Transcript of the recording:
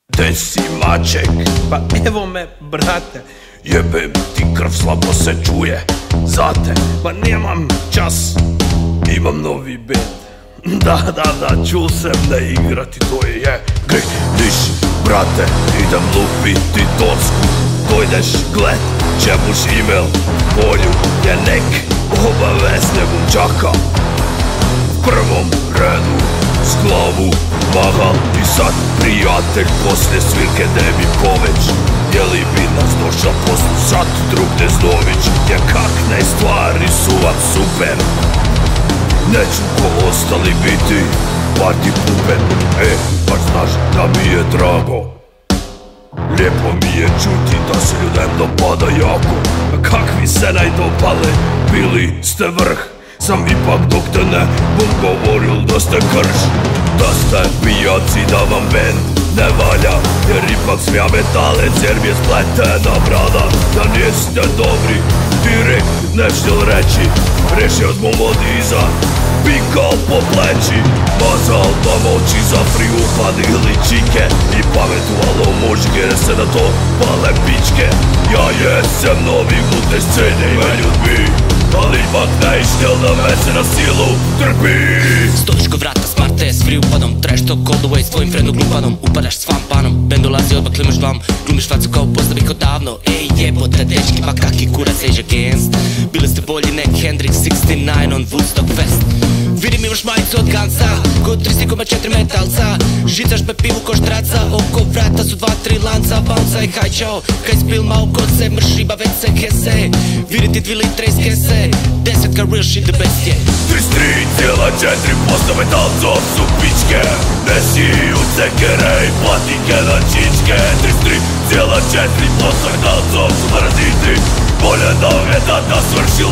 Gde si maček? Pa evo me, brate. Jebem ti, krv slabo se čuje za te. Pa nemam čas. Imam novi bend. Da, čul sam da igrati, to je Niš, brate, idem lupiti torsku. Dojdeš gled, ćebuš email, polju je nek obavezne vunčaka. U prvom redu s glavu mahal i sad prijatelj posle svirke da mi poveć. Je li bi nas došla poslušat drugde Zdović? Jer kakne stvari su vam super. Neću ko ostali biti party pupen. Baš znaš da mi je drago. Lijepo mi je čuti da se ljudem dopada jako. Kakvi se najdopale, bili ste vrh. Sam ipak dok te ne bom govoril da ste krš. Da ste pijaci, da vam bend ne valja. Jer ipak sam ja metalec, jer mi je spletena brada. Da niste dobri, direkt nešto reći. Rešio smo vodi iza, pikal po pleći. Mazal da moći za free upadili čike. I pametovalo muške, jer se na to pale pičke. Ja jesam novi glute scene i me ljudbi, ali ipak ne ištel da me se na silu trpi. Stojiš ko vrata smarte s free upadom. Trash talk all the way s tvojim friendom glupanom. Upadaš s fanpanom, band dolazi odmah klimaš dvam. Glumiš facu kao pozdravik odavno. Ej jebote dečki, pa kaki kurac age against. Bili ste bolji nek Hendrix 69 on Woodstock Fest. Vidim imaš majicu od Gansa, ko 3,4 metalca. Žicaš me pivu ko štraca, oko vrata su 2-3 lanca. Bounca i hajčao, kaj spil malo kod se mršiba već se kese. Vidim ti 2 litre iz kese, 10 real shit the best je. 33,4% metalcov su pičke. Ne siju cekere i platike na čičke. 33,4% metalcov su paraziti. Bolje da me tata svršil